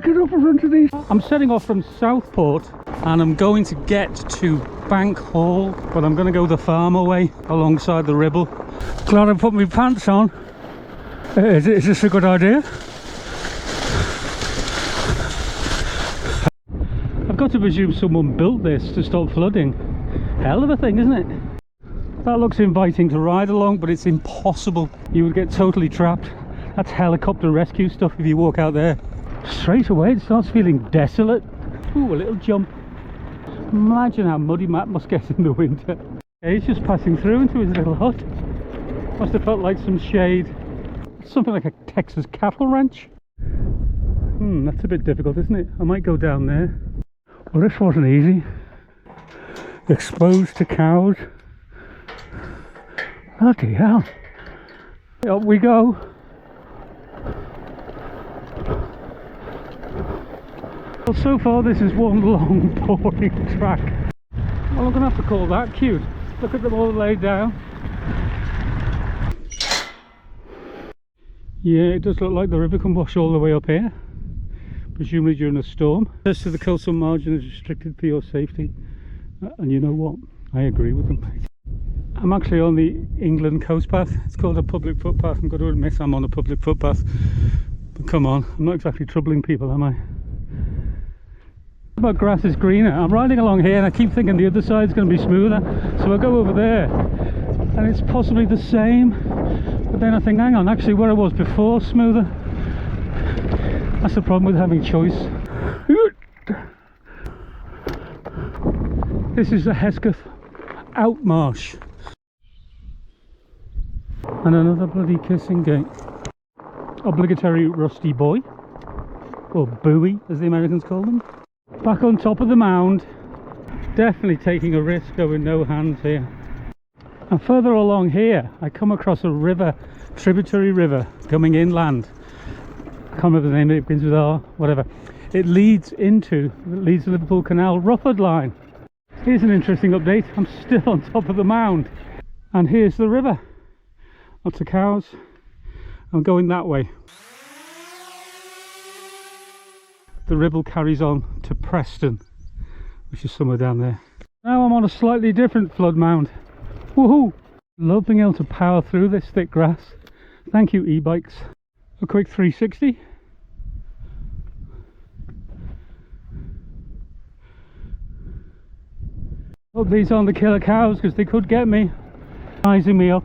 Get up and run to these. I'm setting off from Southport and I'm going to get to Bank Hall, but I'm going to go the farmer way alongside the Ribble. Glad I put my pants on. Is this a good idea? I've got to presume someone built this to stop flooding. Hell of a thing, isn't it? That looks inviting to ride along, but it's impossible. You would get totally trapped. That's helicopter rescue stuff if you walk out there. Straight away it starts feeling desolate. Ooh, a little jump. Imagine how muddy Matt must get in the winter. He's just passing through into his little hut. Must have felt like some shade. Something like a Texas cattle ranch. That's a bit difficult, isn't it? I might go down there. Well, this wasn't easy. Exposed to cows. Bloody hell. Up we go. Well, so far this is one long boring track. Well, I'm going to have to call that cute. Look at them all laid down. Yeah, it does look like the river can wash all the way up here, presumably during a storm. As to the coastal margin is restricted for your safety, and you know what? I agree with them. I'm actually on the England coast path. It's called a public footpath. I'm going to admit I'm on a public footpath, but come on, I'm not exactly troubling people, am I? But grass is greener. I'm riding along here and I keep thinking the other side's going to be smoother, so I go over there and it's possibly the same, but then I think, hang on, actually where I was before smoother. That's the problem with having choice. This is the Hesketh Outmarsh. And another bloody kissing gate. Obligatory rusty buoy, or buoy as the Americans call them. Back on top of the mound. Definitely taking a risk going no hands here. And further along here I come across a river, tributary river coming inland. I can't remember the name of it, it begins with R, whatever. It leads to Liverpool Canal Rufford line. Here's an interesting update. I'm still on top of the mound and here's the river. Lots of cows. I'm going that way. The Ribble carries on to Preston, which is somewhere down there. Now I'm on a slightly different flood mound. Woohoo! Love being able to power through this thick grass. Thank you, e-bikes. A quick 360. Hope these aren't the killer cows because they could get me. Sizing me up.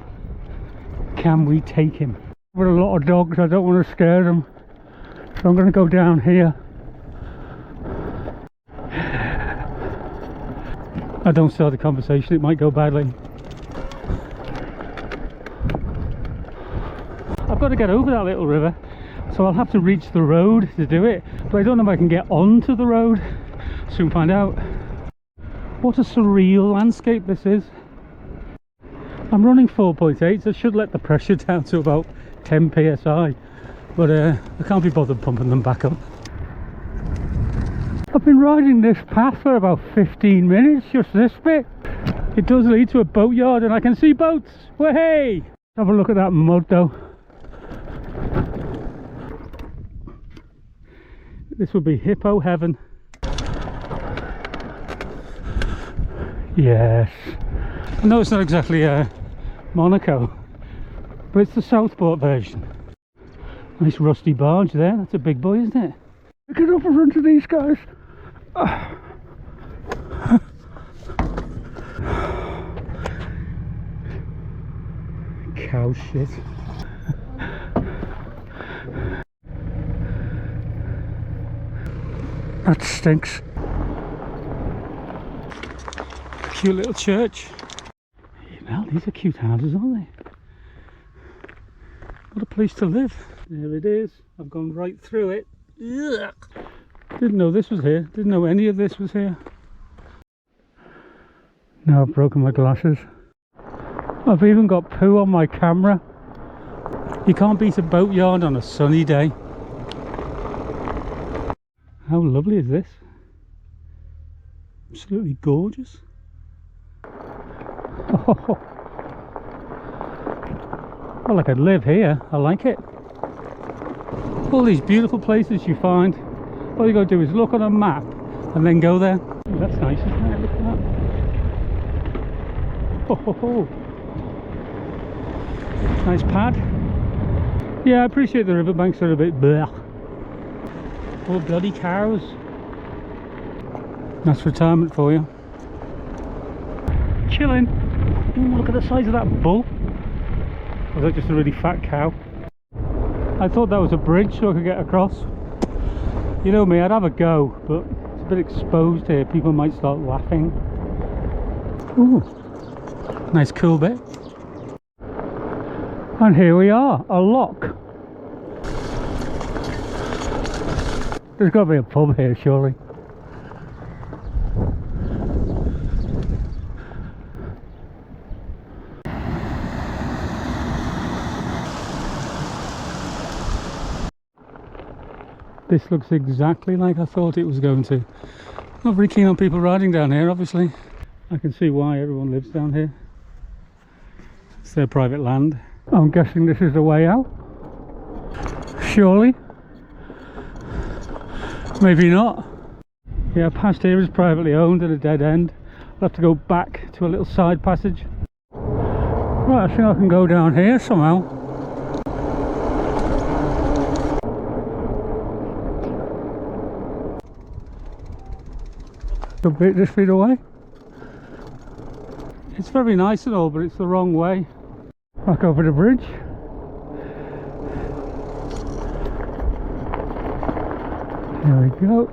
Can we take him? With a lot of dogs, I don't want to scare them, so I'm going to go down here. I don't start a conversation, it might go badly. I've got to get over that little river, so I'll have to reach the road to do it, but I don't know if I can get onto the road. Soon find out. What a surreal landscape this is. I'm running 4.8, so I should let the pressure down to about 10 psi, but I can't be bothered pumping them back up. I've been riding this path for about 15 minutes, just this bit. It does lead to a boatyard and I can see boats. Hey! Have a look at that mud though. This would be hippo heaven. Yes. I know it's not exactly Monaco, but it's the Southport version. Nice rusty barge there, that's a big boy, isn't it? Get up and run to these guys. Cow shit. That stinks. Cute little church. Well, these are cute houses, aren't they? What a place to live. There it is. I've gone right through it. Ugh. Didn't know this was here. Didn't know any of this was here. Now I've broken my glasses. I've even got poo on my camera. You can't beat a boatyard on a sunny day. How lovely is this? Absolutely gorgeous. Oh. Well, I could live here. I like it. All these beautiful places you find All you got to do is look on a map and then go there. Oh, that's nice, isn't it? Look at that. Ho, ho, ho. Nice pad. Yeah, I appreciate the riverbanks are a bit bleh. Oh, bloody cows. That's retirement for you. Chilling. Ooh, look at the size of that bull. Or was that just a really fat cow? I thought that was a bridge so I could get across. You know me, I'd have a go, but it's a bit exposed here. People might start laughing. Ooh, nice cool bit. And here we are, a lock. There's got to be a pub here, surely. This looks exactly like I thought it was going to. Not very keen on people riding down here, obviously. I can see why everyone lives down here. It's their private land. I'm guessing this is the way out. Surely. Maybe not. Yeah, past here is privately owned at a dead end. I'll have to go back to a little side passage. Right, I think I can go down here somehow. A bit this bit away. It's very nice and all, but it's the wrong way. Back over the bridge. There we go.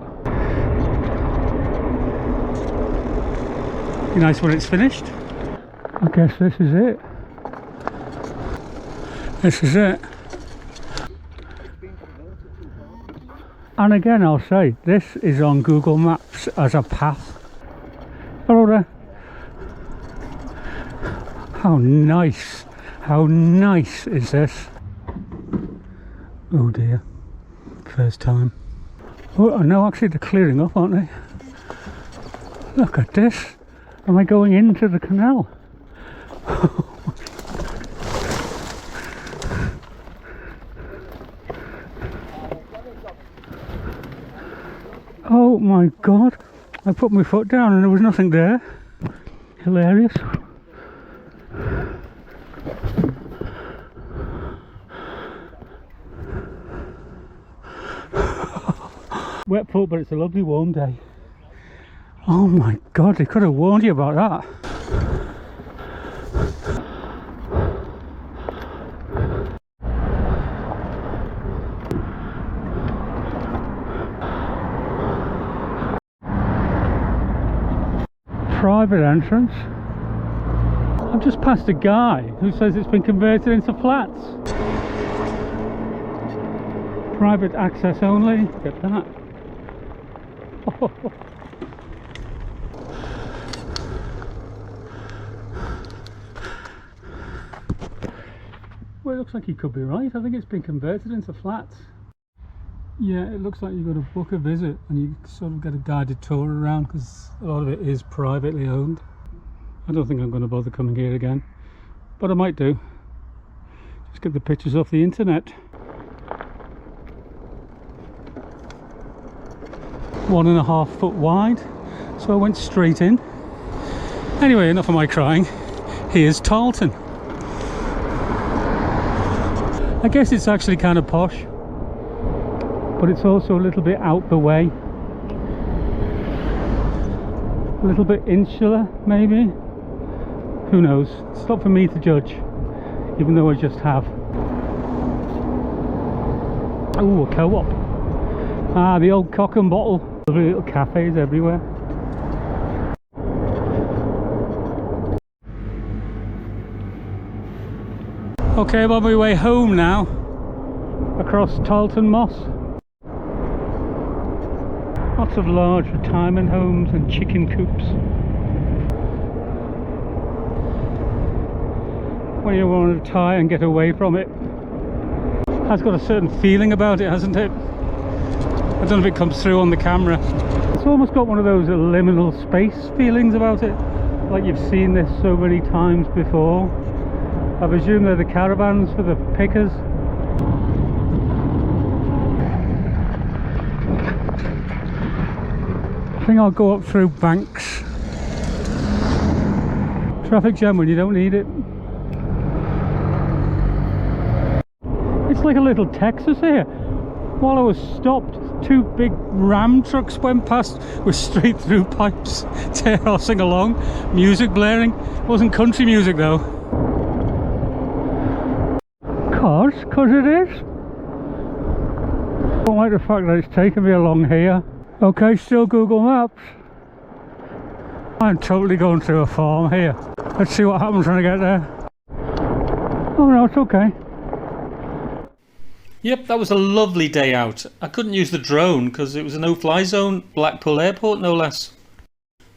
Be nice when it's finished. I guess this is it. This is it. And again, I'll say, this is on Google Maps as a path. Hello there. How nice is this? Oh dear, first time. Oh no, actually they're clearing up, aren't they? Look at this. Am I going into the canal? Oh my god, I put my foot down and there was nothing there. Hilarious. Wet foot, but it's a lovely warm day. Oh my god, they could have warned you about that. Private entrance. I've just passed a guy who says it's been converted into flats. Private access only. Get that. Well, it looks like he could be right. I think it's been converted into flats. Yeah, it looks like you've got to book a visit and you sort of get a guided tour around because a lot of it is privately owned. I don't think I'm going to bother coming here again, but I might do. Just get the pictures off the internet. 1.5 foot wide, so I went straight in. Anyway, enough of my crying. Here's Tarleton. I guess it's actually kind of posh, but it's also a little bit out the way. A little bit insular, maybe. Who knows? It's not for me to judge, even though I just have. Oh, a co-op. Ah, the old Cock and Bottle. Lovely little cafes everywhere. Okay, I'm on my way home now, across Tarleton Moss. Lots of large retirement homes and chicken coops. When you want to retire and get away from it. Has got a certain feeling about it, hasn't it? I don't know if it comes through on the camera. It's almost got one of those liminal space feelings about it, like you've seen this so many times before. I presume they're the caravans for the pickers. think I'll go up through banks. Traffic jam when you don't need it. It's like a little Texas here. While I was stopped, two big ram trucks went past with straight through pipes, tear-hossing along, music blaring. It wasn't country music though. Cause it is. I don't like the fact that it's taken me along here. Okay, still Google Maps. I'm totally going through a farm here. Let's see what happens when I get there. Oh no, it's okay. Yep, that was a lovely day out. I couldn't use the drone because it was a no-fly zone, Blackpool Airport no less.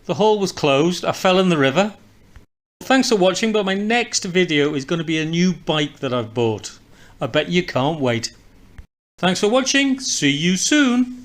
The hall was closed, I fell in the river. Thanks for watching, but my next video is going to be a new bike that I've bought. I bet you can't wait. Thanks for watching, see you soon.